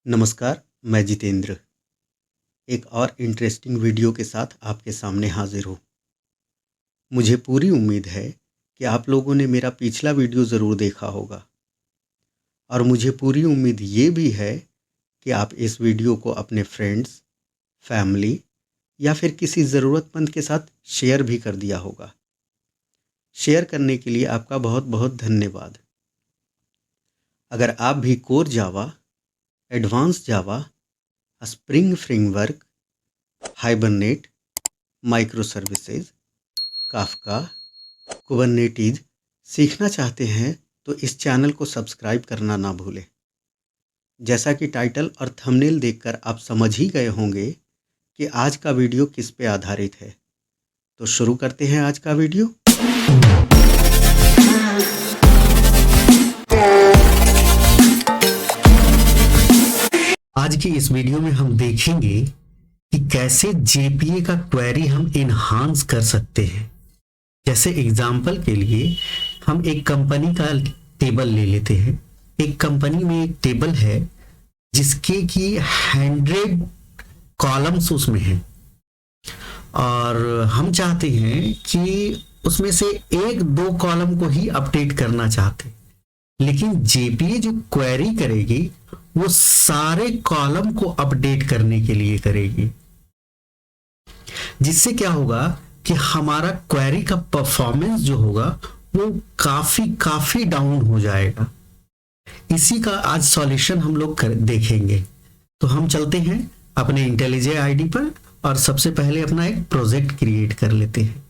नमस्कार, मैं जितेंद्र एक और इंटरेस्टिंग वीडियो के साथ आपके सामने हाजिर हूँ। मुझे पूरी उम्मीद है कि आप लोगों ने मेरा पिछला वीडियो ज़रूर देखा होगा और मुझे पूरी उम्मीद ये भी है कि आप इस वीडियो को अपने फ्रेंड्स, फैमिली या फिर किसी ज़रूरतमंद के साथ शेयर भी कर दिया होगा। शेयर करने के लिए आपका बहुत बहुत धन्यवाद। अगर आप भी core Java, advance Java, Spring framework, Hibernate, micro services, Kafka, Kubernetes सीखना चाहते हैं तो इस चैनल को सब्सक्राइब करना ना भूलें। जैसा कि टाइटल और थंबनेल देखकर आप समझ ही गए होंगे कि आज का वीडियो किस पे आधारित है। तो शुरू करते हैं आज का वीडियो। आज की इस वीडियो में हम देखेंगे कि कैसे जेपीए का क्वेरी हम इनहांस कर सकते हैं। जैसे एग्जाम्पल के लिए हम एक कंपनी का टेबल ले लेते हैं। एक कंपनी में एक टेबल है जिसके की 100 कॉलम्स उसमें हैं और हम चाहते हैं कि उसमें से एक दो कॉलम को ही अपडेट करना चाहते हैं, लेकिन जेपीए जो क्वेरी करेगी वो सारे कॉलम को अपडेट करने के लिए करेगी, जिससे क्या होगा कि हमारा क्वेरी का परफॉर्मेंस जो होगा वो काफी डाउन हो जाएगा। इसी का आज सॉल्यूशन हम लोग देखेंगे। तो हम चलते हैं अपने इंटेलिजे आईडी पर और सबसे पहले अपना एक प्रोजेक्ट क्रिएट कर लेते हैं।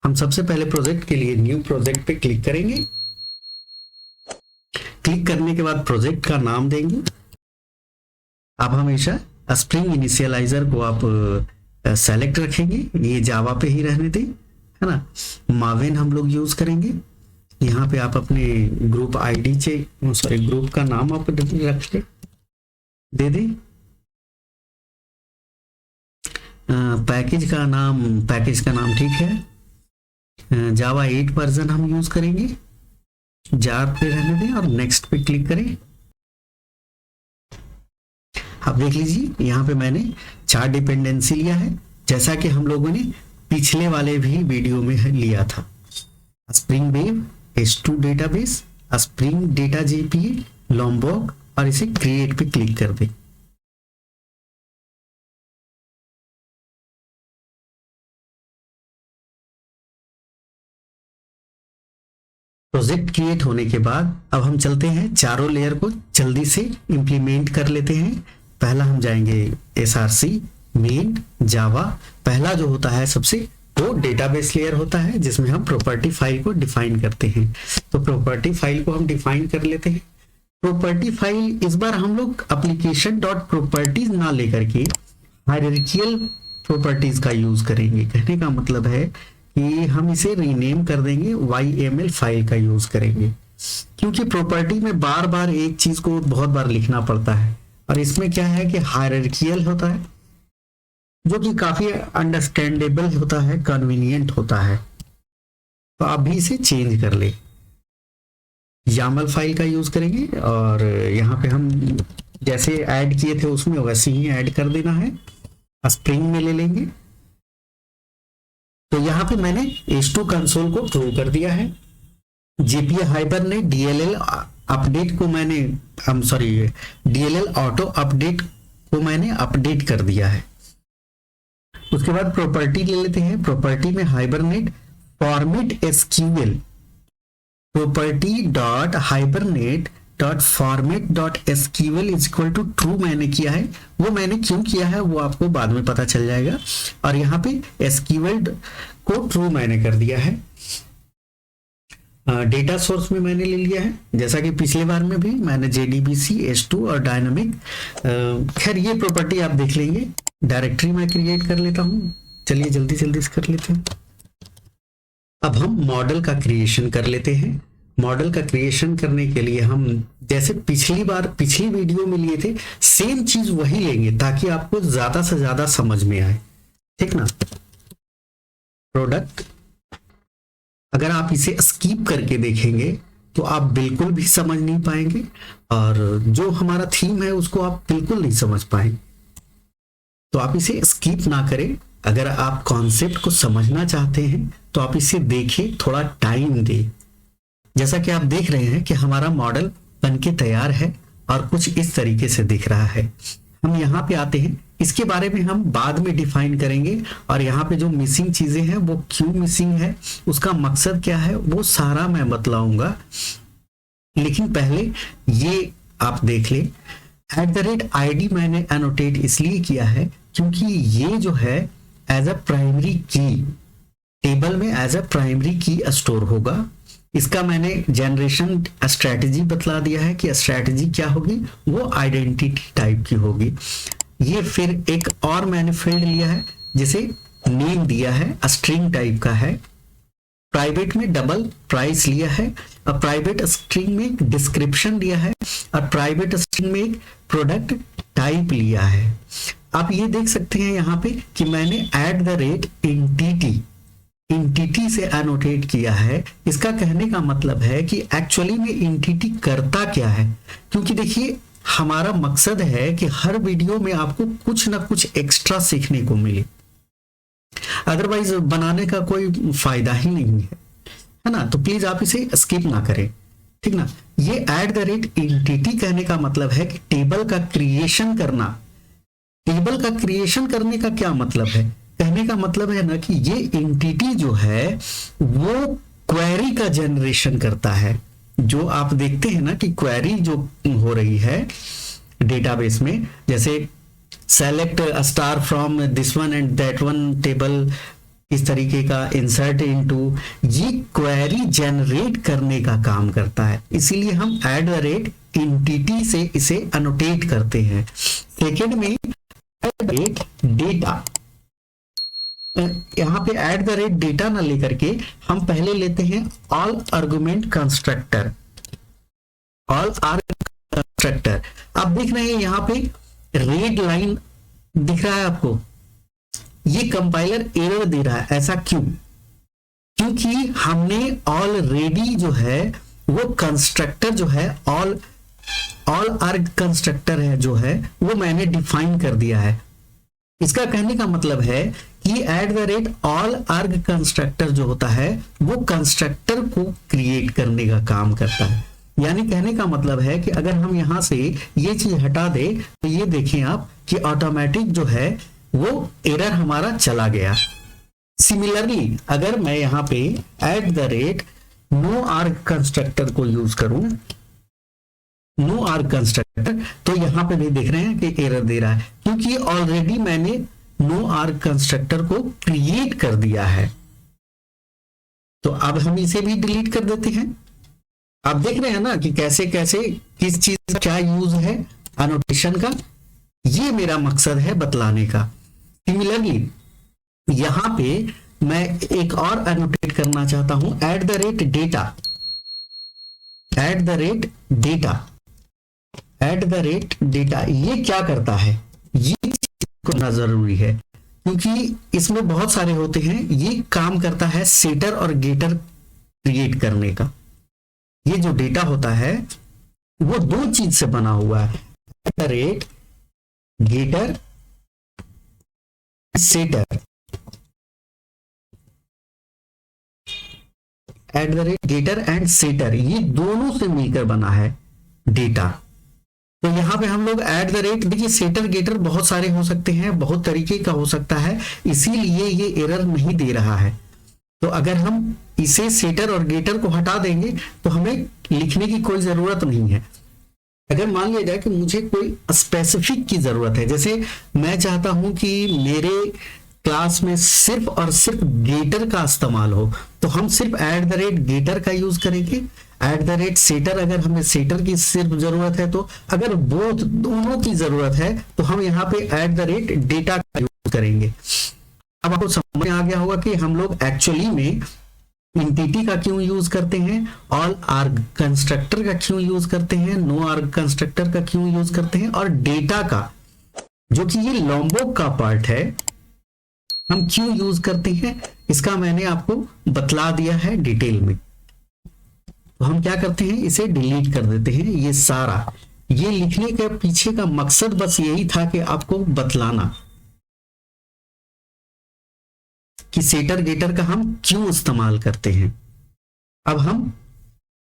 हम सबसे पहले प्रोजेक्ट के लिए न्यू प्रोजेक्ट पे क्लिक करेंगे। क्लिक करने के बाद प्रोजेक्ट का नाम देंगे। आप हमेशा स्प्रिंग इनिशियलाइजर को आप सेलेक्ट रखेंगे, ये जावा पे ही रहने दें, है ना। मावेन हम लोग यूज करेंगे। यहाँ पे आप अपने ग्रुप आईडी ग्रुप का नाम आप रख दे दें। पैकेज का नाम ठीक है। जावा 8 वर्जन हम यूज करेंगे। जार पे रहने दें और नेक्स्ट पे क्लिक करें। अब देख लीजिए यहाँ पे मैंने 4 डिपेंडेंसी लिया है, जैसा कि हम लोगों ने पिछले वाले भी वीडियो में लिया था। Spring wave, H2 database, spring data JPA, लॉम्बॉक, और इसे क्रिएट पे क्लिक कर दें। प्रोजेक्ट क्रिएट होने के बाद अब हम चलते हैं, चारों लेयर को जल्दी से इंप्लीमेंट कर लेते हैं। पहला हम जाएंगे SRC मेन जावा। पहला जो होता है सबसे वो डेटाबेस लेयर होता है, जिसमें हम प्रॉपर्टी फाइल को डिफाइन करते हैं। तो प्रॉपर्टी फाइल को हम डिफाइन कर लेते हैं। प्रॉपर्टी फाइल इस बार हम लोग एप्लीकेशन डॉट प्रॉपर्टीज ना लेकर के हायरार्किकल प्रॉपर्टीज का यूज करेंगे। कहने का मतलब है कि हम इसे रीनेम कर देंगे, YML फाइल का यूज करेंगे, क्योंकि प्रॉपर्टी में बार बार एक चीज को बहुत बार लिखना पड़ता है और इसमें क्या है कि हायरार्किकल होता है, जो कि काफी अंडरस्टैंडेबल होता है, कन्वीनियंट होता है। तो आप भी इसे चेंज कर ले। YAML फाइल का यूज करेंगे और यहाँ पे हम जैसे ऐड किए थे उसमें वैसे ही ऐड कर देना है। स्प्रिंग में ले लेंगे। तो यहाँ पे मैंने H2 कंसोल को थ्रू कर दिया है। जेपीए हाइबरनेट DLL अपडेट को मैंने DLL ऑटो अपडेट को मैंने अपडेट कर दिया है। उसके बाद प्रॉपर्टी ले लेते हैं। प्रॉपर्टी में hibernate format SQL, property dot hibernate dot format dot SQL is equal to true मैंने किया है। वो मैंने क्यों किया है वो आपको बाद में पता चल जाएगा। और यहाँ पे SQL को ट्रू मैंने कर दिया है। डेटा सोर्स में मैंने ले लिया है, जैसा कि पिछले बार में भी मैंने JDBC, H2 और डायनामिक। खैर ये प्रॉपर्टी आप देख लेंगे। डायरेक्टरी में क्रिएट कर लेता हूं। चलिए जल्दी से कर लेते हैं। अब हम मॉडल का क्रिएशन कर लेते हैं। मॉडल का क्रिएशन करने के लिए हम जैसे पिछली वीडियो में लिए थे, सेम चीज वही लेंगे ताकि आपको ज्यादा से ज्यादा समझ में आए, ठीक ना। प्रोडक्ट, अगर आप इसे स्किप करके देखेंगे तो आप बिल्कुल भी समझ नहीं पाएंगे और जो हमारा थीम है उसको आप बिल्कुल नहीं समझ पाएंगे। तो आप इसे स्किप ना करें। अगर आप कॉन्सेप्ट को समझना चाहते हैं तो आप इसे देखें, थोड़ा टाइम दें। जैसा कि आप देख रहे हैं कि हमारा मॉडल बनके तैयार है और कुछ इस तरीके से दिख रहा है। हम यहाँ पे आते हैं, इसके बारे में हम बाद में डिफाइन करेंगे और यहाँ पे जो मिसिंग चीजें हैं वो क्यों मिसिंग है, उसका मकसद क्या है, वो सारा मैं बतलाऊंगा। लेकिन पहले ये आप देख लें, @id मैंने एनोटेट इसलिए किया है क्योंकि ये जो है एज अ प्राइमरी की, टेबल में एज अ प्राइमरी की स्टोर होगा। इसका मैंने जनरेशन स्ट्रेटजी बतला दिया है कि स्ट्रेटजी क्या होगी, वो आइडेंटिटी टाइप की होगी। ये फिर एक और मैंने फील्ड लिया है जिसे नेम दिया है, स्ट्रिंग टाइप का है। प्राइवेट में डबल प्राइस लिया है और प्राइवेट स्ट्रिंग में एक डिस्क्रिप्शन लिया है और प्राइवेट स्ट्रिंग में एक प्रोडक्ट टाइप लिया है। आप ये देख सकते हैं यहाँ पे कि मैंने एंटिटी से एनोटेट किया है। इसका कहने का मतलब है कि एक्चुअली में एंटिटी करता क्या है, क्योंकि देखिए हमारा मकसद है कि हर वीडियो में आपको कुछ ना कुछ एक्स्ट्रा सीखने को मिले, अदरवाइज बनाने का कोई फायदा ही नहीं है ना। तो प्लीज आप इसे स्किप ना करें, ठीक ना। ये @एंटिटी कहने का मतलब है कि टेबल का क्रिएशन करना। टेबल का क्रिएशन करने का क्या मतलब है, कहने का मतलब है ना कि ये एंटिटी जो है वो क्वेरी का जनरेशन करता है। जो आप देखते हैं ना कि क्वेरी जो हो रही है डेटाबेस में, जैसे select star from this one and that one table, इस तरीके का इंसर्ट इनटू, ये क्वेरी जनरेट करने का काम करता है। इसीलिए हम @एंटिटी से इसे अनोटेट करते हैं। सेकेंड में डेटा, यहाँ पे @डेटा ना लेकर के हम पहले लेते हैं ऑल आर्गुमेंट कंस्ट्रक्टर। आप देख रहे हैं यहाँ पे रेड लाइन दिख रहा है आपको, ये कंपाइलर एरर दे रहा है। ऐसा क्यों? क्योंकि हमने ऑलरेडी जो है वो कंस्ट्रक्टर जो है ऑल आर्ग कंस्ट्रक्टर है जो है वो मैंने डिफाइन कर दिया है। इसका कहने का मतलब है कि @ऑल आर्ग कंस्ट्रक्टर जो होता है वो कंस्ट्रक्टर को क्रिएट करने का काम करता है। यानी कहने का मतलब है कि अगर हम यहां से ये चीज हटा दे तो ये देखें आप कि ऑटोमेटिक जो है वो एरर हमारा चला गया। सिमिलरली अगर मैं यहां पे नो आर्ग कंस्ट्रक्टर को यूज करूं, नो आर्ग कंस्ट्रक्टर, तो यहां पे भी देख रहे हैं कि एरर दे रहा है क्योंकि ऑलरेडी मैंने नो आर्ग कंस्ट्रक्टर को क्रिएट कर दिया है। तो अब हम इसे भी डिलीट कर देते हैं। आप देख रहे हैं ना कि कैसे कैसे किस चीज का क्या यूज है एनोटेशन का, ये मेरा मकसद है बतलाने का। सिमिलरली यहां पे मैं एक और एनोटेट करना चाहता हूं, @डेटा। ये क्या करता है, ये करना जरूरी है क्योंकि इसमें बहुत सारे होते हैं। ये काम करता है सेटर और गेटर क्रिएट करने का। ये जो डेटा होता है वो दो चीज से बना हुआ है, getter setter. Getter and setter ये दोनों से मिलकर बना है डेटा। तो यहां पे हम लोग देखिए सेटर गेटर बहुत सारे हो सकते हैं, बहुत तरीके का हो सकता है, इसीलिए ये एरर नहीं दे रहा है। तो अगर हम इसे सेटर और गेटर को हटा देंगे तो हमें लिखने की कोई जरूरत नहीं है। अगर मान लिया जाए कि मुझे कोई स्पेसिफिक की जरूरत है, जैसे मैं चाहता हूं कि मेरे क्लास में सिर्फ और सिर्फ गेटर का इस्तेमाल हो, तो हम सिर्फ गेटर का यूज करेंगे। सेटर अगर हमें सेटर की सिर्फ जरूरत है, तो अगर दोनों की जरूरत है तो हम यहाँ पे डेटा का यूज करेंगे। अब आपको समझ में आ गया होगा कि हम लोग एक्चुअली में एंटिटी का क्यों यूज करते हैं, ऑल आर्ग कंस्ट्रक्टर का क्यों यूज करते हैं, नो आर्ग कंस्ट्रक्टर का क्यों यूज करते हैं, और डेटा का जो कि ये लॉम्बोक का पार्ट है हम क्यों यूज करते हैं, इसका मैंने आपको बतला दिया है डिटेल में। तो हम क्या करते हैं, इसे डिलीट कर देते हैं। ये सारा, ये लिखने के पीछे का मकसद बस यही था कि आपको बतलाना कि सेटर गेटर का हम क्यों इस्तेमाल करते हैं। अब हम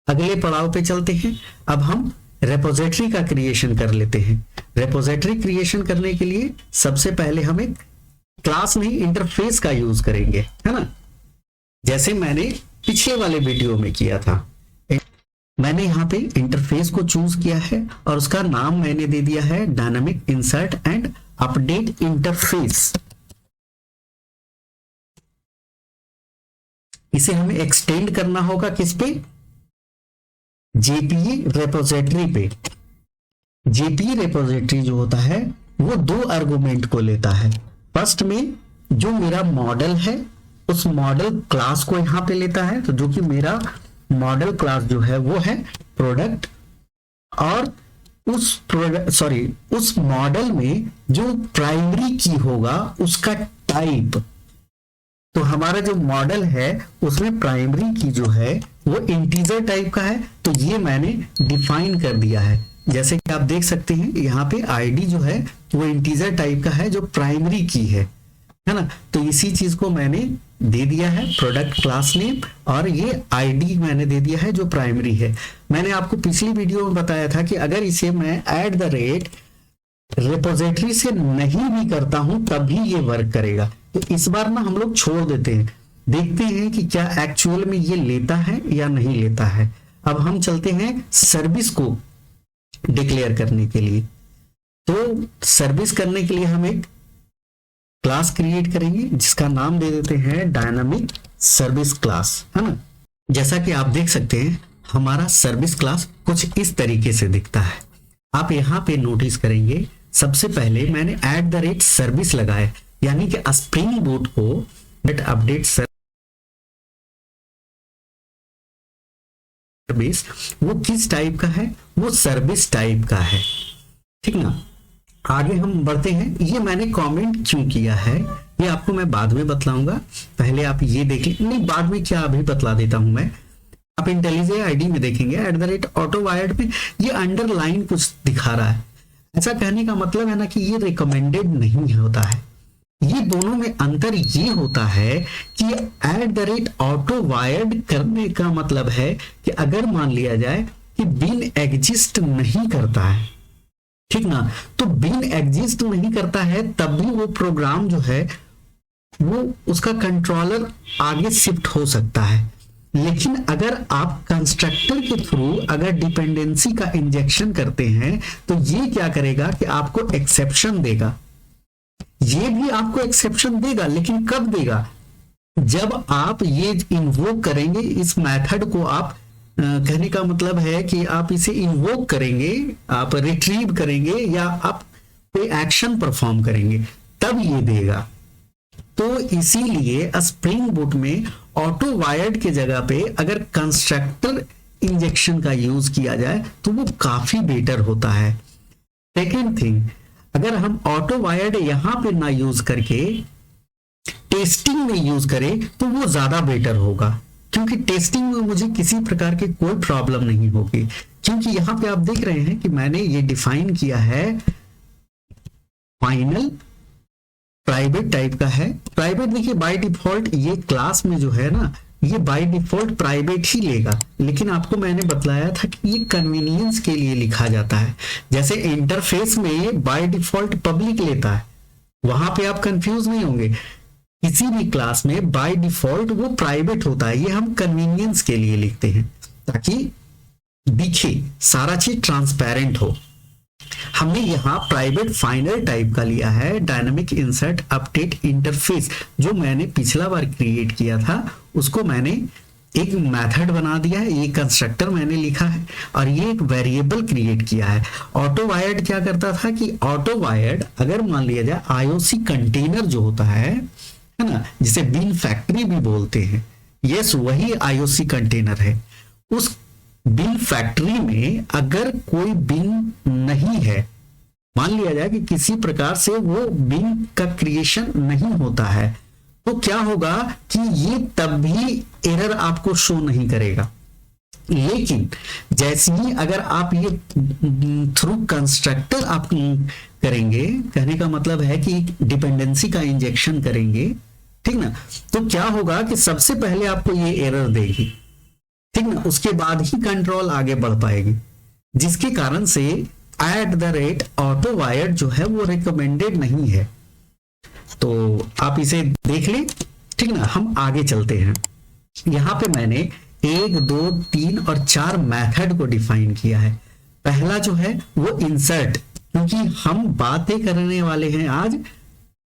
अगले पड़ाव पे चलते हैं। अब हम रेपोजिटरी का क्रिएशन कर लेते हैं। रेपोजिटरी क्रिएशन करने के लिए सबसे पहले हम एक क्लास नहीं, इंटरफेस का यूज करेंगे, है ना, जैसे मैंने पिछले वाले वीडियो में किया था। मैंने यहाँ पे इंटरफेस को चूज किया है और उसका नाम मैंने दे दिया है dynamic insert and update interface. इसे हमें एक्सटेंड करना होगा किस पे, जेपीई रेपोजिटरी पे। जेपीई रेपोजिटरी जो होता है वो 2 आर्गुमेंट को लेता है। फर्स्ट में जो मेरा मॉडल है उस मॉडल क्लास को यहां पे लेता है, तो जो कि मेरा मॉडल क्लास जो है वो है प्रोडक्ट, और उस मॉडल में जो प्राइमरी की होगा उसका टाइप। तो हमारा जो मॉडल है उसमें प्राइमरी की जो है वो इंटीजर टाइप का है, तो ये मैंने डिफाइन कर दिया है। जैसे कि आप देख सकते हैं यहाँ पे आईडी जो है वो इंटीजर टाइप का है जो प्राइमरी की है ना। तो इसी चीज को मैंने दे दिया है प्रोडक्ट क्लास नेम, और ये आईडी मैंने दे दिया है जो प्राइमरी है। मैंने आपको पिछली वीडियो में बताया था कि अगर इसे मैं @ रिपोजिटरी से नहीं भी करता हूं तब भी ये वर्क करेगा। तो इस बार ना हम लोग छोड़ देते हैं, देखते हैं कि क्या एक्चुअल में ये लेता है या नहीं लेता है। अब हम चलते हैं सर्विस को डिक्लेयर करने के लिए। तो सर्विस करने के लिए हम एक क्लास क्रिएट करेंगे जिसका नाम दे देते हैं डायनामिक सर्विस क्लास, है ना। जैसा कि आप देख सकते हैं हमारा सर्विस क्लास कुछ इस तरीके से दिखता है। आप यहां पे नोटिस करेंगे सबसे पहले मैंने @ सर्विस लगाया, यानी कि स्प्रिंग बूट को अपडेट सर्विस वो किस टाइप का है, वो सर्विस टाइप का है, ठीक ना। आगे हम बढ़ते हैं। ये मैंने कमेंट क्यों किया है ये आपको मैं बाद में बतलाऊंगा, पहले आप ये देख लें। नहीं, बाद में क्या, अभी बतला देता हूं मैं। आप इंटेलिजेंट आईडी में देखेंगे @AutoWired में ये अंडरलाइन कुछ दिखा रहा है। ऐसा कहने का मतलब है ना कि ये रिकमेंडेड नहीं होता है। ये दोनों में अंतर ये होता है कि @AutoWired करने का मतलब है कि अगर मान लिया जाए कि बिन एग्जिस्ट नहीं करता है, ठीक ना, तो बिन एग्जिस्ट नहीं करता है तब भी वो प्रोग्राम जो है वो उसका कंट्रोलर आगे शिफ्ट हो सकता है। लेकिन अगर आप कंस्ट्रक्टर के थ्रू अगर डिपेंडेंसी का इंजेक्शन करते हैं तो ये क्या करेगा कि आपको एक्सेप्शन देगा। ये भी आपको एक्सेप्शन देगा, लेकिन कब देगा, जब आप ये इन्वोक करेंगे। इस मेथड को आप कहने का मतलब है कि आप इसे इन्वोक करेंगे, आप रिट्रीव करेंगे या आप कोई एक्शन परफॉर्म करेंगे तब ये देगा। तो इसीलिए स्प्रिंग बूट में ऑटोवायर्ड के जगह पे अगर कंस्ट्रक्टर इंजेक्शन का यूज किया जाए तो वो काफी बेटर होता है। सेकेंड थिंग, अगर हम ऑटोवायर्ड यहां पे ना यूज करके टेस्टिंग में यूज करें तो वो ज्यादा बेटर होगा, क्योंकि टेस्टिंग में मुझे किसी प्रकार की कोई प्रॉब्लम नहीं होगी। क्योंकि यहां पे आप देख रहे हैं कि मैंने ये डिफाइन किया है फाइनल प्राइवेट टाइप का है। प्राइवेट देखिए बाय डिफॉल्ट ये क्लास में जो है ना ये बाय डिफॉल्ट प्राइवेट ही लेगा, लेकिन आपको मैंने बतलाया था कि ये कन्वीनियंस के लिए लिखा जाता है। जैसे इंटरफेस में बाय डिफॉल्ट पब्लिक लेता है, वहां पे आप कंफ्यूज नहीं होंगे। किसी भी क्लास में बाय डिफॉल्ट वो प्राइवेट होता है, ये हम कन्वीनियंस के लिए लिखते हैं ताकि दिखे सारा चीज ट्रांसपेरेंट हो। हमने यहाँ प्राइवेट फाइनल टाइप का लिया है डायनामिक इंसर्ट अपडेट इंटरफेस, जो मैंने पिछला बार क्रिएट किया था उसको मैंने एक मेथड बना दिया है। ये कंस्ट्रक्टर मैंने लिखा है और ये एक वेरिएबल क्रिएट किया है। ऑटोवायर्ड क्या करता था कि ऑटोवायर्ड अगर मान लिया जाए आईओसी कंटेनर जो होता है ना, जिसे बिन फैक्ट्री भी बोलते हैं, यस वही आईओसी कंटेनर है। उस बिन फैक्ट्री में अगर कोई बिन नहीं है, मान लिया जाए कि किसी प्रकार से वो बिन का क्रिएशन नहीं होता है, तो क्या होगा कि ये तब भी एरर आपको शो नहीं करेगा। लेकिन जैसे ही अगर आप ये थ्रू कंस्ट्रक्टर आप करेंगे, कहने का मतलब है कि डिपेंडेंसी का इंजेक्शन करेंगे, ठीक ना, तो क्या होगा कि सबसे पहले आपको ये एरर देगी, ठीक ना, उसके बाद ही कंट्रोल आगे बढ़ पाएगी, जिसके कारण से @ऑटो वायर्ड जो है वो रिकमेंडेड नहीं है। तो आप इसे देख लें, ठीक ना। हम आगे चलते हैं। यहां पे मैंने 1, 2, 3 और 4 मेथड को डिफाइन किया है। पहला जो है वो इंसर्ट, क्योंकि हम बातें करने वाले हैं आज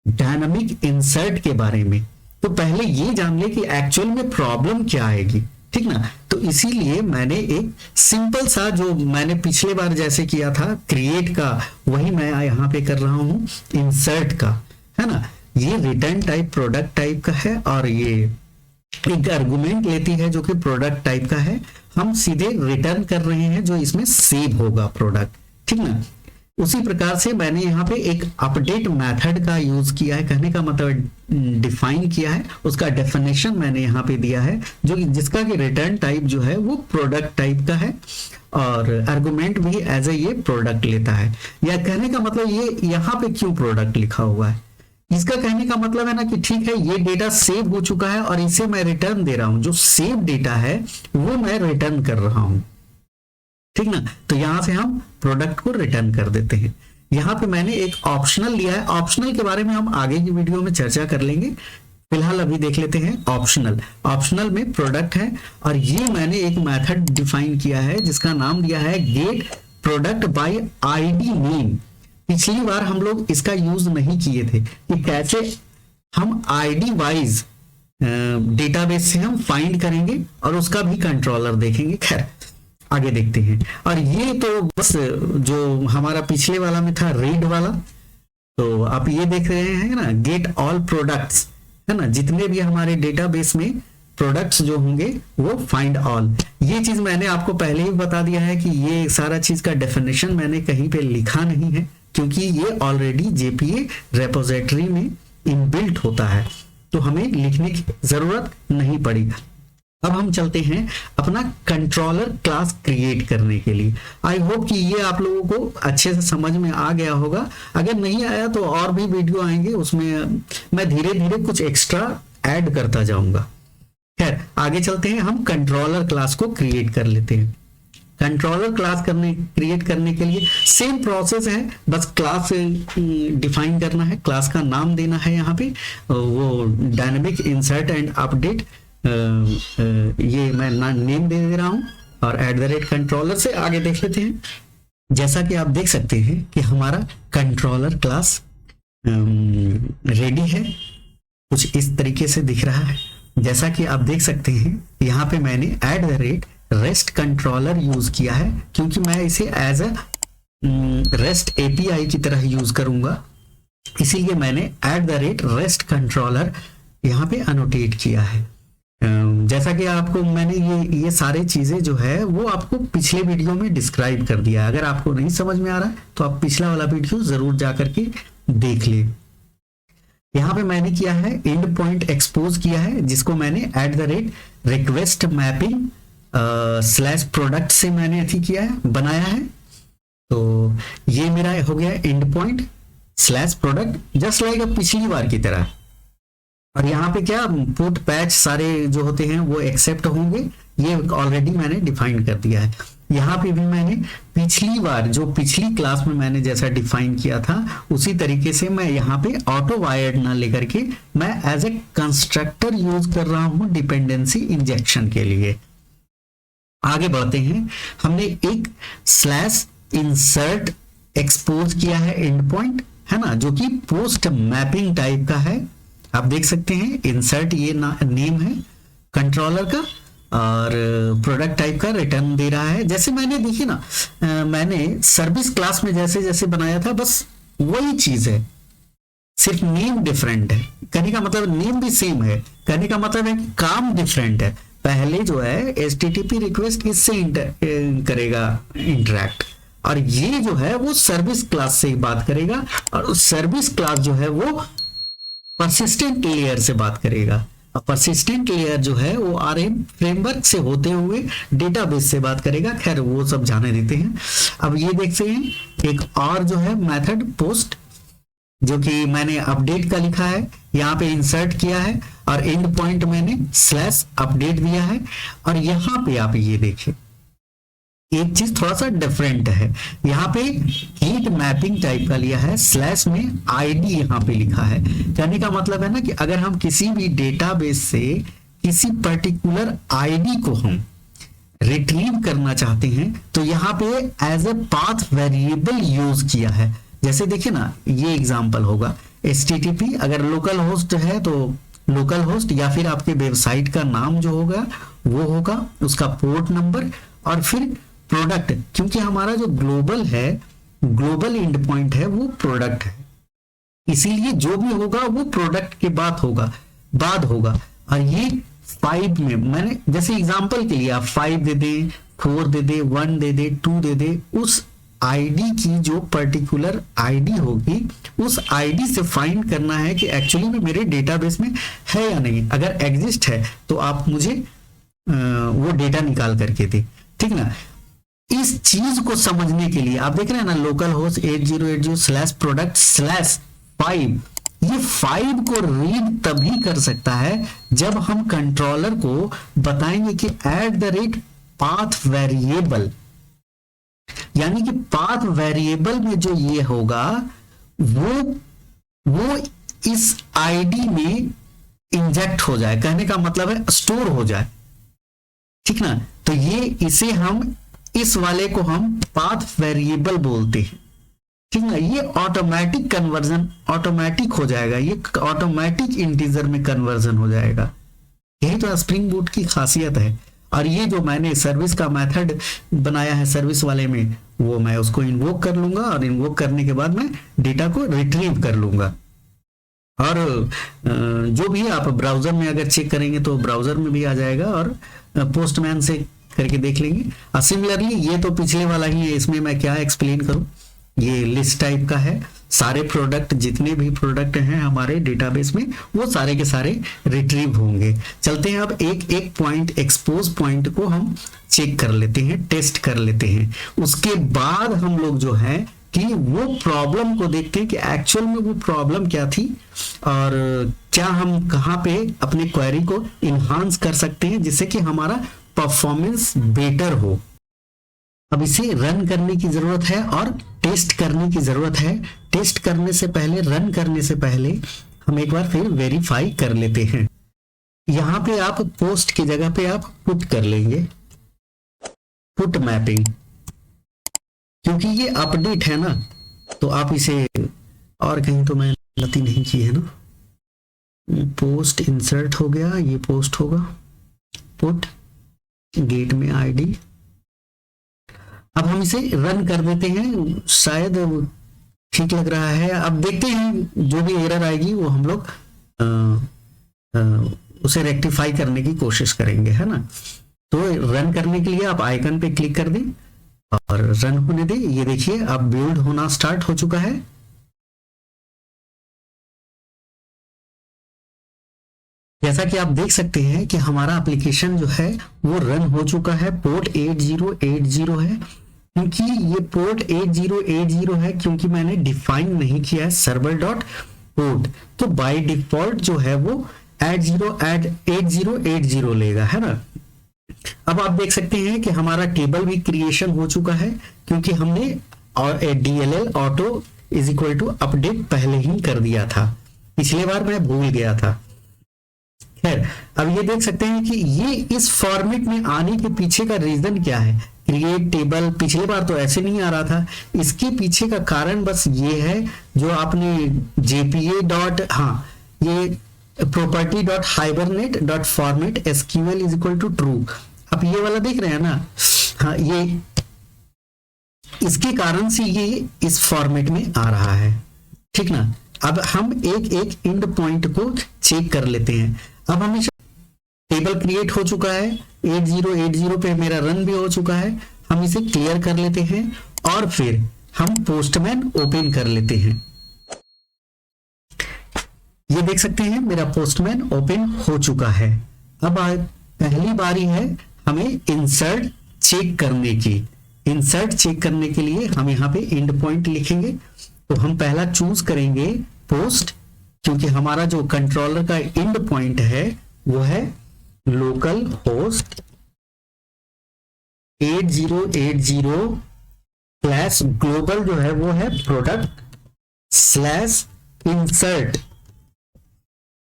डायनामिक इंसर्ट के बारे में, तो पहले ये जान ले कि एक्चुअल में प्रॉब्लम क्या आएगी, ठीक ना। तो इसीलिए मैंने एक सिंपल सा, जो मैंने पिछले बार जैसे किया था क्रिएट का, वही मैं यहाँ पे कर रहा हूं इंसर्ट का, है ना। ये रिटर्न टाइप प्रोडक्ट टाइप का है और ये एक आर्गुमेंट लेती है जो कि प्रोडक्ट टाइप का है। हम सीधे रिटर्न कर रहे हैं जो इसमें सेव होगा प्रोडक्ट, ठीक ना। उसी प्रकार से मैंने यहाँ पे एक अपडेट मेथड का यूज किया है, कहने का मतलब डिफाइन किया है, उसका डेफिनेशन मैंने यहाँ पे दिया है, जो जिसका कि रिटर्न टाइप जो है वो प्रोडक्ट टाइप का है और आर्गुमेंट भी एज ए ये प्रोडक्ट लेता है। या कहने का मतलब ये यहाँ पे क्यों प्रोडक्ट लिखा हुआ है, इसका कहने का मतलब है ना कि ठीक है ये डेटा सेव हो चुका है और इसे मैं रिटर्न दे रहा हूं, जो सेव डेटा है वो मैं रिटर्न कर रहा हूं, ठीक ना। तो यहां से हम प्रोडक्ट को रिटर्न कर देते हैं। यहां पे मैंने एक ऑप्शनल लिया है, ऑप्शनल के बारे में हम आगे की वीडियो में चर्चा कर लेंगे, फिलहाल अभी देख लेते हैं ऑप्शनल। ऑप्शनल में प्रोडक्ट है और ये मैंने एक मेथड डिफाइन किया है जिसका नाम दिया है get product by ID name. पिछली बार हम लोग इसका यूज नहीं किए थे कि कैसे हम आईडी वाइज डेटाबेस से हम फाइंड करेंगे और उसका भी कंट्रोलर देखेंगे। खैर आगे देखते हैं। और ये तो बस जो हमारा पिछले वाला में था रीड वाला, तो आप ये देख रहे हैं ना गेट ऑल प्रोडक्ट्स, है ना, जितने भी हमारे डेटाबेस में प्रोडक्ट्स जो होंगे वो फाइंड ऑल। ये चीज मैंने आपको पहले ही बता दिया है कि ये सारा चीज का डेफिनेशन मैंने कहीं पे लिखा नहीं है, क्योंकि ये ऑलरेडी जेपीए रेपोजिटरी में इनबिल्ट होता है, तो हमें लिखने की जरूरत नहीं पड़ी। अब हम चलते हैं अपना कंट्रोलर क्लास क्रिएट करने के लिए। आई होप कि ये आप लोगों को अच्छे से समझ में आ गया होगा। अगर नहीं आया तो और भी वीडियो आएंगे, उसमें मैं धीरे धीरे कुछ एक्स्ट्रा ऐड करता जाऊंगा। खैर आगे चलते हैं, हम कंट्रोलर क्लास को क्रिएट कर लेते हैं। कंट्रोलर क्लास क्रिएट करने के लिए सेम प्रोसेस है, बस क्लास डिफाइन करना है, क्लास का नाम देना है, यहाँ पे वो डायनेमिक इंसर्ट एंड अपडेट, ये मैं नेम दे रहा हूं और @कंट्रोलर से आगे देख लेते हैं। जैसा कि आप देख सकते हैं कि हमारा कंट्रोलर क्लास रेडी है, कुछ इस तरीके से दिख रहा है। जैसा कि आप देख सकते हैं यहाँ पे मैंने @REST कंट्रोलर यूज किया है, क्योंकि मैं इसे एज अ REST API की तरह यूज करूंगा, इसीलिए मैंने @REST कंट्रोलर यहाँ पे अनोटेट किया है। जैसा कि आपको मैंने ये सारे चीजें जो है वो आपको पिछले वीडियो में डिस्क्राइब कर दिया है। अगर आपको नहीं समझ में आ रहा है तो आप पिछला वाला वीडियो जरूर जा करके देख ले। यहाँ पे मैंने किया है एंड पॉइंट एक्सपोज किया है, जिसको मैंने @request mapping /product से मैंने अथी किया है, बनाया है। तो ये मेरा हो गया and point /product, just like पिछली बार की तरह। और यहाँ पे क्या पुट पैच सारे जो होते हैं वो एक्सेप्ट होंगे, ये ऑलरेडी मैंने डिफाइन कर दिया है। यहाँ पे भी मैंने पिछली बार जो पिछली क्लास में मैंने जैसा डिफाइन किया था उसी तरीके से मैं यहाँ पे ऑटो वायर्ड ना लेकर के मैं एज ए कंस्ट्रक्टर यूज कर रहा हूँ डिपेंडेंसी इंजेक्शन के लिए। आगे बढ़ते हैं, हमने एक /insert एक्सपोज किया है एंड पॉइंट, है ना, जो कि पोस्ट मैपिंग टाइप का है। आप देख सकते हैं इंसर्ट ये नेम है कंट्रोलर का और प्रोडक्ट टाइप का रिटर्न दे रहा है। जैसे मैंने देखिए ना मैंने सर्विस क्लास में जैसे जैसे बनाया था बस वही चीज है, सिर्फ नेम डिफरेंट है। कहने का मतलब नेम भी सेम है, कहने का मतलब है कि काम डिफरेंट है। पहले जो है HTTP रिक्वेस्ट इससे करेगा इंटरेक्ट, और ये जो है वो सर्विस क्लास से ही बात करेगा, और उस सर्विस क्लास जो है वो परसिस्टेंट लेयर से बात करेगा। परसिस्टेंट लेयर जो है वो आरएम फ्रेमवर्क से होते हुए डेटाबेस से बात करेगा। खैर वो सब जाने देते हैं। अब ये देखते हैं एक और जो है मेथड पोस्ट, जो कि मैंने अपडेट का लिखा है, यहाँ पे इंसर्ट किया है और एंड पॉइंट मैंने स्लैश अपडेट दिया है। और यहाँ पे आप ये देखिए एक चीज थोड़ा सा डिफरेंट है, यहाँ पे हीट मैपिंग टाइप का लिया है, स्लैश में आईडी यहाँ पे लिखा है। कहने का मतलब है ना कि अगर हम किसी भी डेटाबेस से किसी पर्टिकुलर आईडी को हम रिट्रीव करना चाहते हैं तो यहाँ पे as a path variable use किया है। जैसे देखिए ना, ये एग्जांपल होगा HTTP, अगर लोकल होस्ट है तो लोकल होस्ट, या फिर आपके वेबसाइट का नाम जो होगा वो होगा, उसका पोर्ट नंबर, और फिर प्रोडक्ट, क्योंकि हमारा जो ग्लोबल है, ग्लोबल एंड पॉइंट है वो प्रोडक्ट है, इसीलिए जो भी होगा वो प्रोडक्ट के बाद होगा। और ये 5 में मैंने जैसे एग्जांपल के लिए आप 5 दे दे, 4 दे दे, 1 दे दे, 2 दे दे, उस आईडी की जो पर्टिकुलर आईडी होगी उस आईडी से फाइंड करना है कि एक्चुअली में मेरे डेटाबेस में है या नहीं। अगर एग्जिस्ट है तो आप मुझे वो डेटा निकाल करके दे, ठीक ना। इस चीज को समझने के लिए आप देख रहे हैं ना, लोकल होस्ट 8080/product/5, ये 5 को रीड तभी कर सकता है जब हम कंट्रोलर को बताएंगे कि @पाथ वेरिएबल, यानी कि पाथ वेरिएबल में जो ये होगा वो इस आईडी में इंजेक्ट हो जाए, कहने का मतलब है स्टोर हो जाए, ठीक ना। तो ये इसे हम, इस वाले को हम पाथ वेरिएबल बोलते हैं, ठीक ना। ये ऑटोमेटिक कन्वर्जन, ऑटोमेटिक हो जाएगा, ये ऑटोमेटिक इंटीजर में कन्वर्जन हो जाएगा। यही तो स्प्रिंग बूट की खासियत है। और ये जो मैंने सर्विस का मेथड बनाया है सर्विस वाले में, वो मैं उसको इन्वोक कर लूंगा और इन्वोक करने के बाद मैं डेटा को रिट्रीव कर लूंगा। और जो भी आप ब्राउजर में अगर चेक करेंगे तो ब्राउजर में भी आ जाएगा, और पोस्टमैन से करके देख लेंगे। और सिमिलरली ये तो पिछले वाला ही है, इसमें मैं क्या एक्सप्लेन करूं, ये लिस्ट टाइप का है। सारे प्रोडक्ट, जितने भी प्रोडक्ट हैं हमारे डेटाबेस में, वो सारे के सारे रिट्रीव होंगे। चलते हैं अब एक एक पॉइंट, एक्सपोज पॉइंट को हम चेक कर लेते हैं, टेस्ट कर लेते हैं। उसके बाद हम लोग जो है कि वो प्रॉब्लम को देखते हैं कि एक्चुअल में वो प्रॉब्लम क्या थी और क्या हम कहाँ पे अपने क्वेरी को इन्हांस कर सकते हैं जिससे कि हमारा परफॉर्मेंस बेटर हो। अब इसे रन करने की जरूरत है और टेस्ट करने की जरूरत है। टेस्ट करने से पहले, रन करने से पहले हम एक बार फिर वेरीफाई कर लेते हैं। यहां पे आप पोस्ट की जगह पे आप पुट कर लेंगे, पुट मैपिंग, क्योंकि ये अपडेट है ना, तो आप इसे, और कहीं तो मैं गलती नहीं की है ना, पोस्ट इंसर्ट हो गया, ये पोस्ट होगा, पुट गेट में आईडी। अब हम इसे रन कर देते हैं, शायद ठीक लग रहा है। अब देखते हैं जो भी एरर आएगी वो हम लोग उसे रेक्टिफाई करने की कोशिश करेंगे, है ना। तो रन करने के लिए आप आइकन पे क्लिक कर दें और रन होने दें। ये देखिए अब बिल्ड होना स्टार्ट हो चुका है। जैसा कि आप देख सकते हैं कि हमारा एप्लीकेशन जो है वो रन हो चुका है। पोर्ट 8080 है, क्योंकि ये पोर्ट 8080 है क्योंकि मैंने डिफाइन नहीं किया है सर्वर डॉट पोर्ट, तो बाय डिफॉल्ट जो है वो 8080 लेगा, है ना। अब आप देख सकते हैं कि हमारा टेबल भी क्रिएशन हो चुका है क्योंकि हमने DLL auto is equal to update पहले ही कर दिया था, पिछले बार मैं भूल गया था। खैर, अब ये देख सकते हैं कि ये इस फॉर्मेट में आने के पीछे का रीजन क्या है। क्रिएट टेबल पिछले बार तो ऐसे नहीं आ रहा था, इसके पीछे का कारण बस ये है जो आपने JPA डॉट, हाँ, ये property dot hibernate dot format SQL is equal to true, आप ये वाला देख रहे हैं ना, हाँ, ये इसके कारण से ये इस फॉर्मेट में आ रहा है, ठीक ना। अब हम एक एक एंड पॉइंट को चेक कर लेते हैं। अब हमेशा टेबल क्रिएट हो चुका है, 8080 पे मेरा रन भी हो चुका है। हम इसे क्लियर कर लेते हैं और फिर हम पोस्टमैन ओपन कर लेते हैं। ये देख सकते हैं मेरा पोस्टमैन ओपन हो चुका है। अब पहली बारी है हमें इंसर्ट चेक करने की। इंसर्ट चेक करने के लिए हम यहाँ पे एंड पॉइंट लिखेंगे। तो हम पहला चूज करेंगे पोस्ट, क्योंकि हमारा जो कंट्रोलर का एंड पॉइंट है वो है लोकल होस्ट 8080 स्लैश ग्लोबल जो है वो है प्रोडक्ट स्लैश इंसर्ट,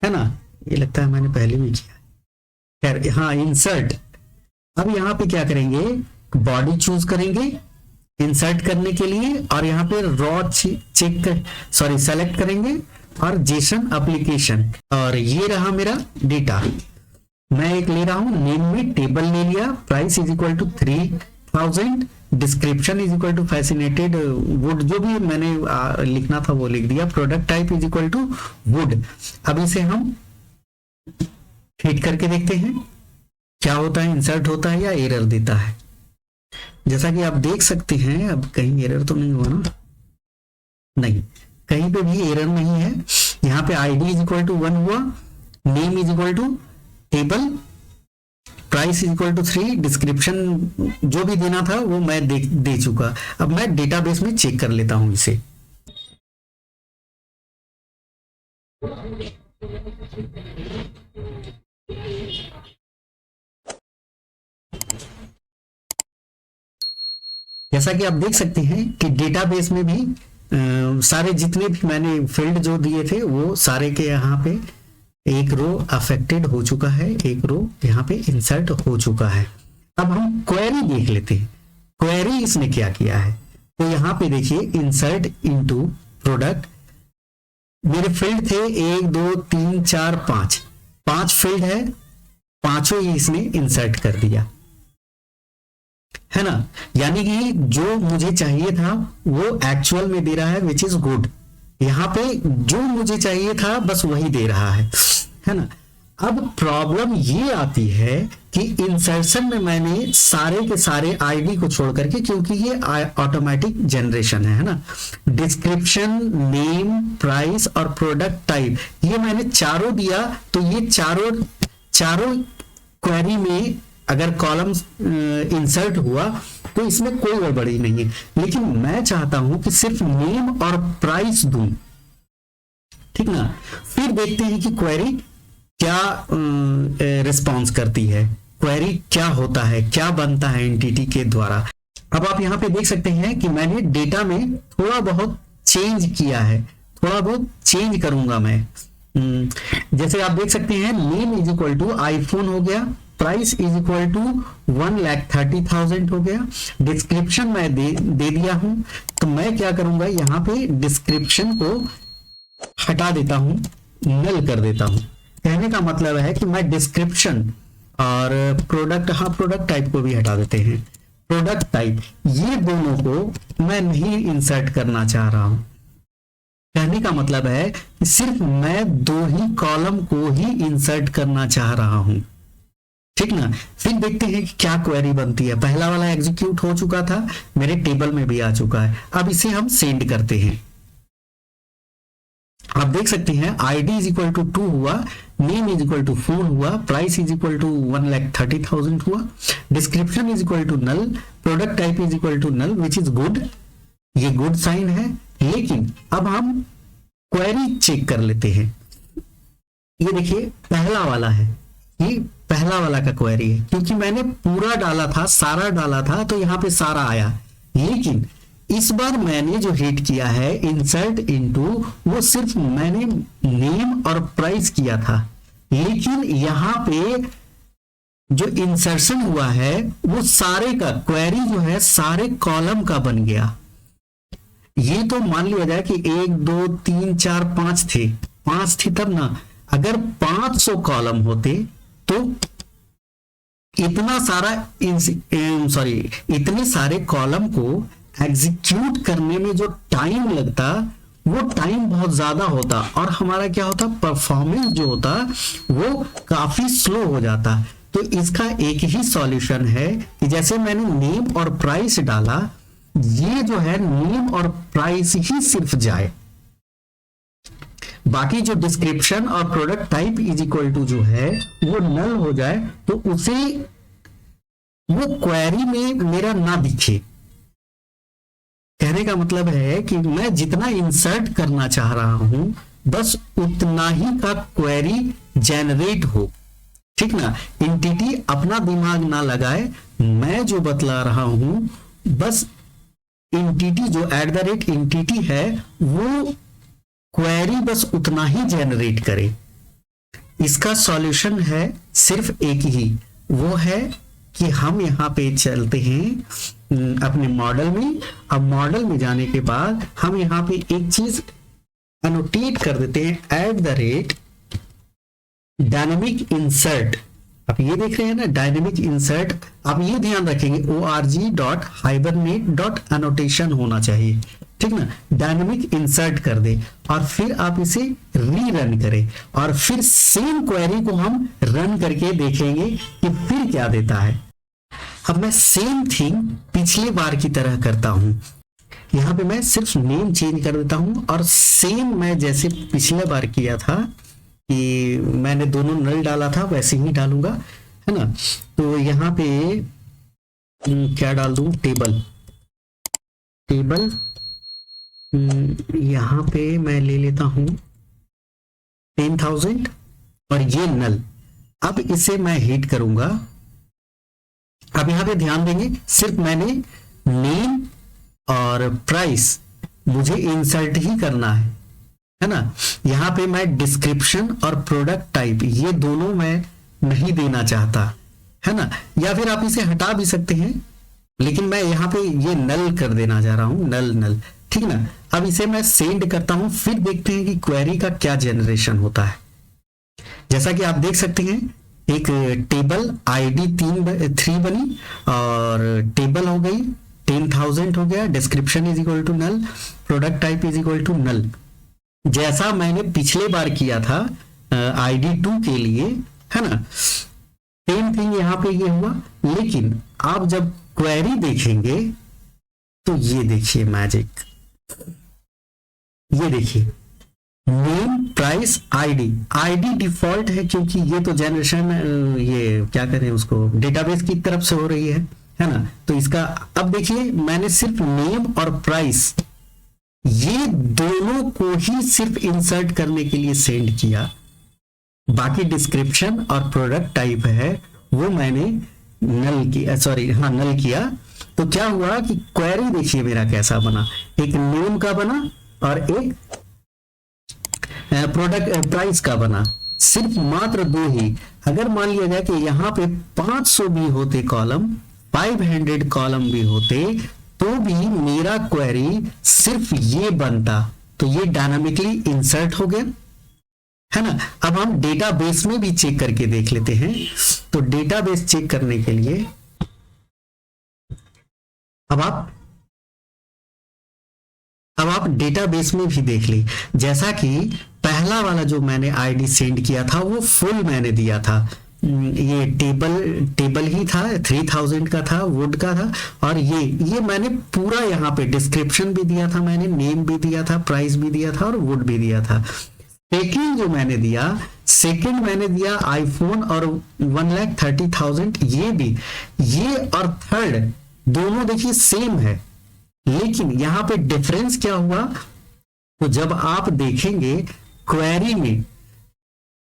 है ना। ये लगता है मैंने पहले भी किया, खैर हाँ इंसर्ट। अब यहाँ पे क्या करेंगे, बॉडी चूज करेंगे इंसर्ट करने के लिए, और यहाँ पे रॉ सेलेक्ट करेंगे और जेसन एप्लीकेशन, और ये रहा मेरा डेटा। मैं एक ले रहा हूं, नेम में टेबल ले लिया, price is equal to 3000, description is equal to fascinated wood, जो भी मैंने लिखना था वो लिख दिया, product type is equal to wood. अब इसे हम हिट करके देखते हैं क्या होता है, इंसर्ट होता है या एरर देता है। जैसा कि आप देख सकते हैं, अब कहीं एरर तो नहीं हुआ ना, नहीं कहीं पे भी एरर नहीं है। यहाँ पे आईडी इज इक्वल टू 1 हुआ, name is equal to table, price is equal to 3, description जो भी देना था वो मैं दे चुका। अब मैं डेटाबेस में चेक कर लेता हूं इसे। जैसा कि आप देख सकते हैं कि डेटाबेस में भी सारे जितने भी मैंने फील्ड जो दिए थे वो सारे के यहाँ पे एक रो अफेक्टेड हो चुका है, एक रो यहाँ पे इंसर्ट हो चुका है। अब हम क्वेरी देख लेते हैं, क्वेरी इसने क्या किया है। तो यहाँ पे देखिए इंसर्ट इनटू प्रोडक्ट, मेरे फील्ड थे 1 2 3 4 5, 5 फील्ड है, पांचों ही इसने इंसर्ट कर दिया, है ना। यानी कि जो मुझे चाहिए था वो एक्चुअल में दे रहा है, विच इज गुड। यहाँ पे जो मुझे चाहिए था बस वही दे रहा है ना। अब प्रॉब्लम ये आती है कि इंसर्शन में मैंने सारे के सारे आईडी को छोड़ करके, क्योंकि ये ऑटोमेटिक जनरेशन है ना, डिस्क्रिप्शन, नेम, प्राइस और प्रोडक्ट टाइप, ये मैंने चारों दिया। तो ये चारों क्वेरी में अगर कॉलम इंसर्ट हुआ तो इसमें कोई गड़बड़ी नहीं है, लेकिन मैं चाहता हूं कि सिर्फ नेम और प्राइस दूं, ठीक ना। फिर देखते हैं कि क्वेरी क्या रिस्पॉन्स करती है, क्वेरी क्या होता है, क्या बनता है एंटिटी के द्वारा। अब आप यहां पे देख सकते हैं कि मैंने डेटा में थोड़ा बहुत चेंज किया है, थोड़ा बहुत चेंज करूंगा मैं। जैसे आप देख सकते हैं name is equal to iPhone हो गया, प्राइस इज इक्वल टू 1,30,000 हो गया, डिस्क्रिप्शन मैं दे दिया हूं। तो मैं क्या करूंगा, यहाँ पे डिस्क्रिप्शन को हटा देता हूं, नल कर देता हूं। कहने का मतलब है कि मैं डिस्क्रिप्शन और प्रोडक्ट, हाँ प्रोडक्ट टाइप को भी हटा देते हैं, प्रोडक्ट टाइप, ये दोनों को मैं नहीं इंसर्ट करना चाह रहा हूं। कहने का मतलब है कि सिर्फ मैं 2 ही कॉलम को ही इंसर्ट करना चाह रहा हूं, ठीक ना। फिर देखते हैं कि क्या क्वेरी बनती है। पहला वाला एग्जीक्यूट हो चुका था, मेरे टेबल में भी आ चुका है। अब इसे हम सेंड करते हैं। आप देख सकते हैं आईडी इज इक्वल टू 2 हुआ, नेम इज इक्वल टू 4 हुआ, प्राइस इज इक्वल टू 1,30,000 हुआ, description is equal to null, product type is equal to null which is good, ये गुड साइन है। लेकिन अब हम क्वेरी चेक कर लेते हैं। ये देखिए पहला वाला है, ये पहला वाला का क्वेरी है, क्योंकि मैंने पूरा डाला था, सारा डाला था, तो यहाँ पे सारा आया। लेकिन इस बार मैंने जो हिट किया है इंसर्ट इनटू, वो सिर्फ मैंने नेम और प्राइस किया था, लेकिन यहाँ पे जो इंसर्शन हुआ है वो सारे का, क्वेरी जो है सारे कॉलम का बन गया। ये तो मान लिया जाए कि 1 2 3 4 5 थे, 5 थे तब ना। अगर 500 कॉलम होते तो इतना सारा इतने सारे कॉलम को एग्जीक्यूट करने में जो टाइम लगता वो टाइम बहुत ज्यादा होता, और हमारा क्या होता, परफॉर्मेंस जो होता वो काफी स्लो हो जाता। तो इसका एक ही सॉल्यूशन है कि जैसे मैंने नेम और प्राइस डाला, ये जो है नेम और प्राइस ही सिर्फ जाए। बाकी जो डिस्क्रिप्शन और product type is equal to जो है वो नल हो जाए, तो उसे वो क्वेरी में मेरा ना दिखे। कहने का मतलब है कि मैं जितना इंसर्ट करना चाह रहा हूं बस उतना ही का क्वेरी जनरेट हो, ठीक ना। एंटिटी अपना दिमाग ना लगाए, मैं जो बतला रहा हूं बस एंटिटी जो एंटिटी है वो क्वेरी बस उतना ही जनरेट करे। इसका सॉल्यूशन है सिर्फ एक ही, वो है कि हम यहाँ पे चलते हैं अपने मॉडल में। अब मॉडल में जाने के बाद हम यहाँ पे एक चीज एनोटेट कर देते हैं, at the rate dynamic insert. आप ये देख रहे हैं ना डायनेमिक इंसर्ट, आप ये ध्यान रखेंगे org.hibernate.annotation होना चाहिए, ठीक ना। डायनेमिक इंसर्ट कर दे और फिर आप इसे रीरन करें और फिर सेम क्वेरी को हम रन करके देखेंगे कि फिर क्या देता है। अब मैं सेम थिंग पिछली बार की तरह करता हूं, यहां पे मैं सिर्फ नेम चेंज कर देता हूं और सेम मैं जैसे पिछले बार किया था कि मैंने दोनों नल डाला था वैसे ही डालूंगा, है ना। तो यहाँ पे क्या डाल दूं, टेबल यहाँ पे मैं ले लेता हूं 10,000 और ये नल। अब इसे मैं हिट करूंगा। अब यहाँ पे ध्यान देंगे सिर्फ मैंने नेम और प्राइस मुझे इंसर्ट ही करना है ना। यहाँ पे मैं डिस्क्रिप्शन और प्रोडक्ट टाइप ये दोनों मैं नहीं देना चाहता, है ना। या फिर आप इसे हटा भी सकते हैं, लेकिन मैं यहाँ पे ये नल कर देना चाह रहा हूं, नल, ठीक ना। अब इसे मैं सेंड करता हूं, फिर देखते हैं कि क्वेरी का क्या जनरेशन होता है। जैसा कि आप देख सकते हैं एक टेबल आईडी 3 बनी और टेबल हो गई 10,000 हो गया, description is equal to null, product type is equal to null, जैसा मैंने पिछले बार किया था आईडी 2 के लिए, है ना। सेम थिंग यहाँ पे ये हुआ। लेकिन आप जब क्वेरी देखेंगे तो ये देखिए मैजिक, ये देखिए नेम प्राइस आईडी डिफॉल्ट है क्योंकि ये तो जनरेशन ये क्या करें उसको डेटाबेस की तरफ से हो रही है ना। तो इसका अब देखिए मैंने सिर्फ नेम और प्राइस ये दोनों को ही सिर्फ इंसर्ट करने के लिए सेंड किया, बाकी डिस्क्रिप्शन और प्रोडक्ट टाइप है वो मैंने नल किया। तो क्या हुआ कि क्वेरी देखिए मेरा कैसा बना, एक नेम का बना और एक प्रोडक्ट प्राइस का बना, सिर्फ मात्र 2 ही। अगर मान लिया जाए कि यहाँ पे 500 भी होते कॉलम, 500 कॉलम भी होते तो भी मेरा क्वेरी सिर्फ ये बनता, तो ये डायनामिकली इंसर्ट हो गया, है ना। अब हम डेटाबेस में भी चेक करके देख लेते हैं। तो डेटाबेस चेक करने के लिए अब आप डेटाबेस में भी देख ली, जैसा कि पहला वाला जो मैंने आईडी सेंड किया था वो फुल मैंने दिया था, ये टेबल ही था, 3000 का था, वुड का था, और ये मैंने पूरा यहाँ पे डिस्क्रिप्शन भी दिया था, मैंने नेम भी दिया था, प्राइस भी दिया था और वुड भी दिया था। सेकंड जो मैंने दिया आईफोन और 1,30,000 ये और थर्ड दोनों देखिए सेम है, लेकिन यहाँ पे डिफरेंस क्या हुआ, तो जब आप देखेंगे क्वेरी में,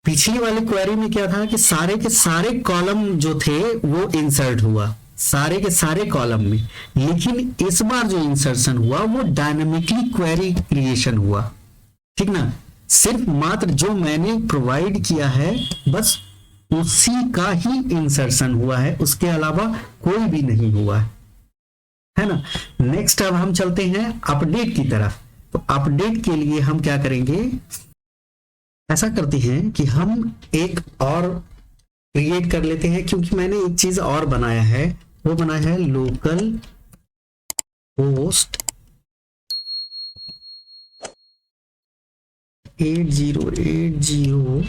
पिछली वाले क्वेरी में क्या था कि सारे के सारे कॉलम जो थे वो इंसर्ट हुआ, सारे के सारे कॉलम में, लेकिन इस बार जो इंसर्शन हुआ वो डायनामिकली क्वेरी क्रिएशन हुआ, ठीक ना। सिर्फ मात्र जो मैंने प्रोवाइड किया है बस उसी का ही इंसर्शन हुआ है, उसके अलावा कोई भी नहीं हुआ है ना। नेक्स्ट अब हम चलते हैं अपडेट की तरफ। तो अपडेट के लिए हम क्या करेंगे, ऐसा करते हैं कि हम एक और क्रिएट कर लेते हैं, क्योंकि मैंने एक चीज और बनाया है, वो बनाया है लोकल होस्ट 8080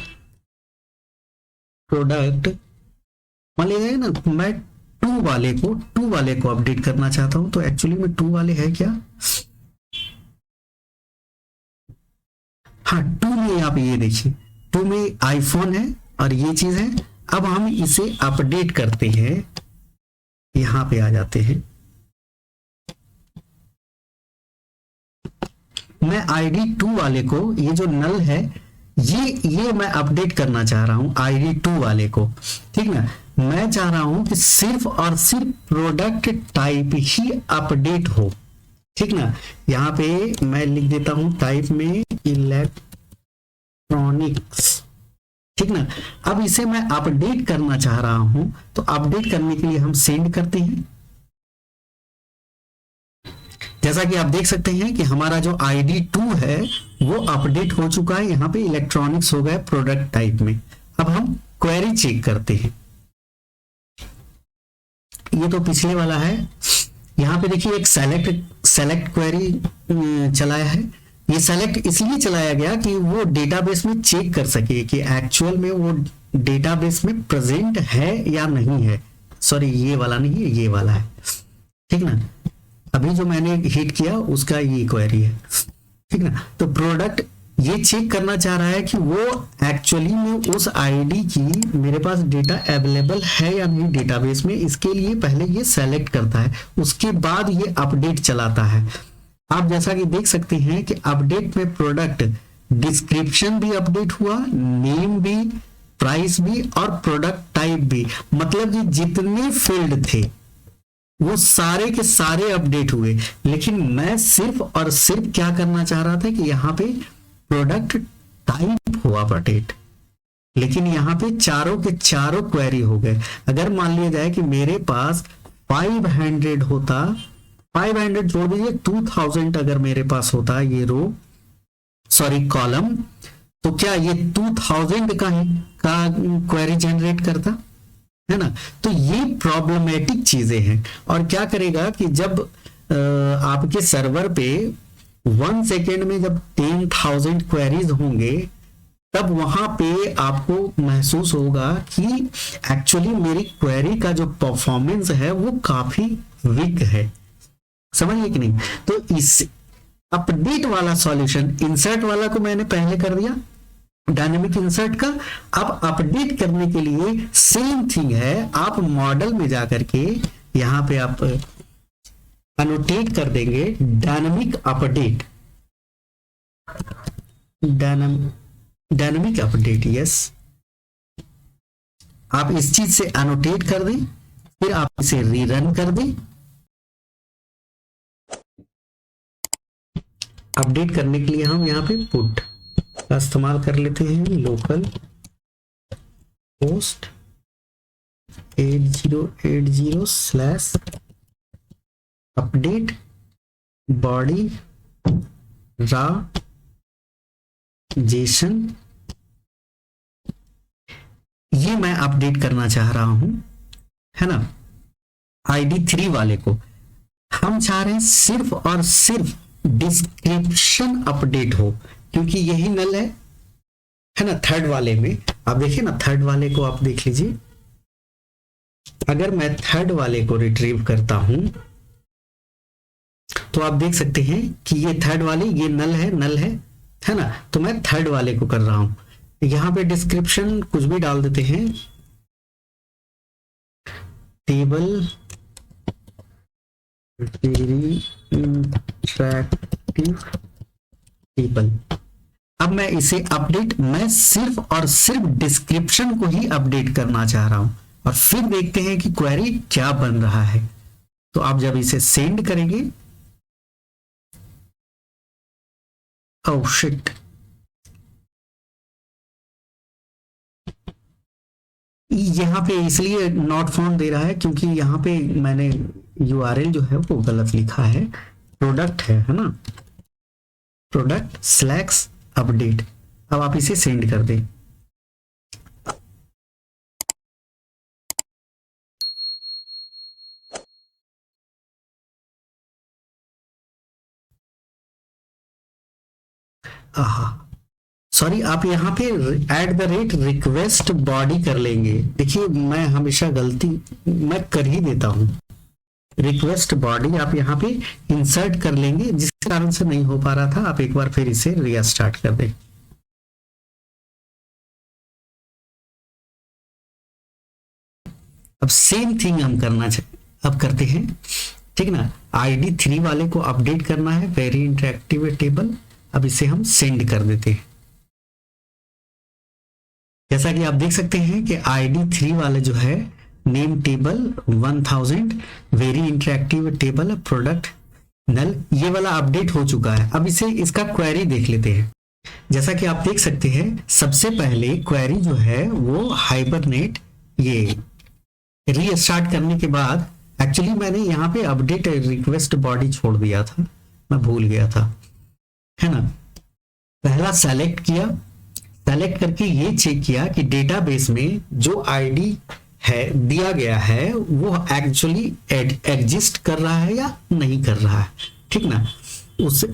प्रोडक्ट। मान लीजिए ना मैं 2 वाले को अपडेट करना चाहता हूं, तो एक्चुअली में 2 वाले है क्या, हाँ 2 में आप ये देखिए 2 में आईफोन है और ये चीज है। अब हम इसे अपडेट करते हैं, यहां पे आ जाते हैं। मैं ID2 वाले को, ये जो नल है ये मैं अपडेट करना चाह रहा हूं ID2 वाले को, ठीक ना। मैं चाह रहा हूं कि सिर्फ और सिर्फ प्रोडक्ट टाइप ही अपडेट हो, ठीक ना। यहां पे मैं लिख देता हूं टाइप में इलेक्ट्रॉनिक्स, ठीक ना। अब इसे मैं अपडेट करना चाह रहा हूं, तो अपडेट करने के लिए हम सेंड करते हैं। जैसा कि आप देख सकते हैं कि हमारा जो ID2 है वो अपडेट हो चुका है, यहां पे इलेक्ट्रॉनिक्स हो गया प्रोडक्ट टाइप में। अब हम क्वेरी चेक करते हैं, ये तो पिछले वाला है। यहां पे देखिए एक सेलेक्ट क्वेरी चलाया है। ये सेलेक्ट इसलिए चलाया गया कि वो डेटाबेस में चेक कर सके कि एक्चुअल में वो डेटाबेस में प्रेजेंट है या नहीं है। सॉरी, ये वाला नहीं है, ये वाला है, ठीक ना। अभी जो मैंने हिट किया उसका ये क्वेरी है, ठीक ना। तो प्रोडक्ट ये चेक करना चाह रहा है कि वो एक्चुअली में उस आईडी की मेरे पास डेटा अवेलेबल है या नहीं डेटाबेस में। इसके लिए पहले ये सेलेक्ट करता है, उसके बाद ये अपडेट चलाता है। आप जैसा कि देख सकते हैं कि अपडेट में प्रोडक्ट डिस्क्रिप्शन भी अपडेट हुआ, नेम भी, प्राइस भी और प्रोडक्ट टाइप भी, मतलब कि जितने फील्ड थे वो सारे के सारे अपडेट हुए। लेकिन मैं सिर्फ और सिर्फ क्या करना चाह रहा था कि यहाँ पे प्रोडक्ट टाइप हुआ अपडेट, लेकिन यहाँ पे चारों के चारों क्वेरी हो गए। अगर मान लिया जाए कि मेरे पास 500 होता, 500 जोड़ दीजिए, 2000 अगर मेरे पास होता ये रो, सॉरी कॉलम, तो क्या ये 2000 का क्वेरी जनरेट करता है ना। तो ये प्रॉब्लमेटिक चीजें हैं। और क्या करेगा कि जब आपके सर्वर पे 1 सेकेंड में जब 10,000 क्वेरीज होंगे, तब वहां पे आपको महसूस होगा कि एक्चुअली मेरी क्वेरी का जो परफॉर्मेंस है वो काफी वीक है, समझिए कि नहीं। तो इस अपडेट वाला सॉल्यूशन, इंसर्ट वाला को मैंने पहले कर दिया, डायनेमिक इंसर्ट का। अब अपडेट करने के लिए सेम थिंग है, आप मॉडल में जाकर के यहां पे आप अनोटेट कर देंगे dynamic update, dynamic update, yes. आप इस चीज से अनोटेट कर दें, फिर आप इसे रीरन कर दें। अपडेट करने के लिए हम यहां पे पुट का इस्तेमाल कर लेते हैं, लोकल होस्ट 8080/अपडेट बॉडी रा जेसन। ये मैं अपडेट करना चाह रहा हूं, है ना। ID3 वाले को हम चाह रहे हैं सिर्फ और सिर्फ डिस्क्रिप्शन अपडेट हो, क्योंकि यही नल है ना। थर्ड वाले में आप देखिए ना, थर्ड वाले को आप देख लीजिए। अगर मैं थर्ड वाले को रिट्रीव करता हूं तो आप देख सकते हैं कि ये थर्ड वाले, ये नल है ना। तो मैं थर्ड वाले को कर रहा हूं। यहां पे डिस्क्रिप्शन कुछ भी डाल देते हैं, टेबल वेरी इंटरैक्टिव टेबल। अब मैं इसे अपडेट, मैं सिर्फ और सिर्फ डिस्क्रिप्शन को ही अपडेट करना चाह रहा हूं, और फिर देखते हैं कि क्वेरी क्या बन रहा है। तो आप जब इसे सेंड करेंगे, ओह शिट, यहां पे इसलिए नॉट फाउंड दे रहा है क्योंकि यहां पे मैंने URL जो है वो गलत लिखा है। प्रोडक्ट है ना, प्रोडक्ट / अपडेट। अब आप इसे सेंड कर दें। सॉरी, आप यहाँ पे @रिक्वेस्ट बॉडी कर लेंगे। देखिए मैं हमेशा गलती मैं कर ही देता हूँ। रिक्वेस्ट बॉडी आप यहाँ पे इंसर्ट कर लेंगे, जिस कारण से नहीं हो पा रहा था। आप एक बार फिर इसे रीस्टार्ट कर दें। अब सेम थिंग हम अब करते हैं, ठीक ना। ID3 वाले को अपडेट करना है, वेरी इंटरेक्टिव टेबल। अब इसे हम सेंड कर देते हैं। जैसा कि आप देख सकते हैं कि ID3 वाले जो है name table 1000 very interactive table product null, ये वाला अपडेट हो चुका है। अब इसे इसका क्वेरी देख लेते हैं। जैसा कि आप देख सकते हैं, सबसे पहले क्वेरी जो है वो हाइबरनेट ये रीस्टार्ट करने के बाद, एक्चुअली मैंने यहाँ पे अपडेट रिक्वेस्ट बॉडी छोड़ दिया था, मैं भूल गया था, है ना। पहला सेलेक्ट किया, सेलेक्ट करके ये चेक किया कि डेटाबेस में जो आईडी है दिया गया है वो एक्चुअली एग्जिस्ट कर रहा है या नहीं कर रहा है, ठीक ना। उस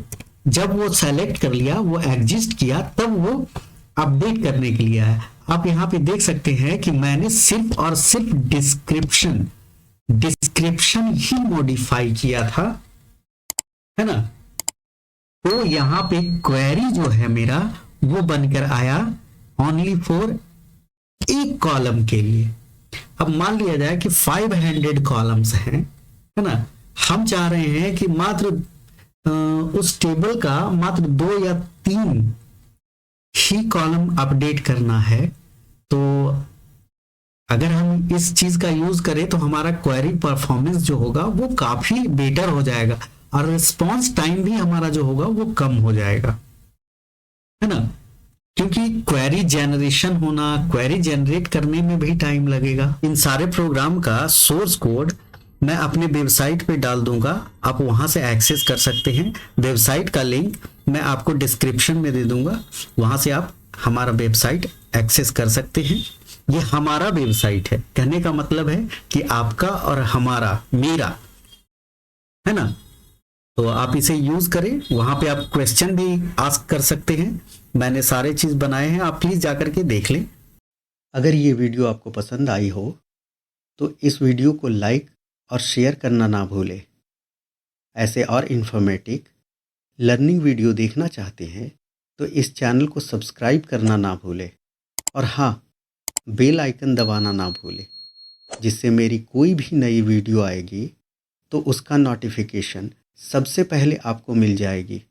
जब वो सेलेक्ट कर लिया, वो एग्जिस्ट किया, तब वो अपडेट करने के लिए है। आप यहाँ पे देख सकते हैं कि मैंने सिर्फ और सिर्फ डिस्क्रिप्शन ही मॉडिफाई किया था, है ना। तो यहाँ पे क्वेरी जो है मेरा वो बनकर आया ओनली फॉर एक कॉलम के लिए। अब मान लिया जाए कि 500 कॉलम्स हैं, है ना। हम चाह रहे हैं कि मात्र उस टेबल का मात्र 2 या 3 ही कॉलम अपडेट करना है। तो अगर हम इस चीज का यूज करें तो हमारा क्वेरी परफॉर्मेंस जो होगा वो काफी बेटर हो जाएगा और रिस्पॉन्स टाइम भी हमारा जो होगा वो कम हो जाएगा, है ना। क्योंकि क्वेरी जनरेशन होना, क्वेरी जनरेट करने में भी टाइम लगेगा। इन सारे प्रोग्राम का सोर्स कोड मैं अपने वेबसाइट पे डाल दूंगा, आप वहां से एक्सेस कर सकते हैं। वेबसाइट का लिंक मैं आपको डिस्क्रिप्शन में दे दूंगा, वहां से आप हमारा वेबसाइट एक्सेस कर सकते हैं। ये हमारा वेबसाइट है, कहने का मतलब है कि आपका और हमारा, मेरा, है ना। तो आप इसे यूज करें, वहां पे आप क्वेश्चन भी आस्क कर सकते हैं। मैंने सारे चीज बनाए हैं, आप प्लीज जाकर के देख लें। अगर ये वीडियो आपको पसंद आई हो तो इस वीडियो को लाइक और शेयर करना ना भूलें। ऐसे और इन्फॉर्मेटिव लर्निंग वीडियो देखना चाहते हैं तो इस चैनल को सब्सक्राइब करना ना भूलें और हाँ, बेल आइकन दबाना ना भूलें, जिससे मेरी कोई भी नई वीडियो आएगी तो उसका नोटिफिकेशन सबसे पहले आपको मिल जाएगी।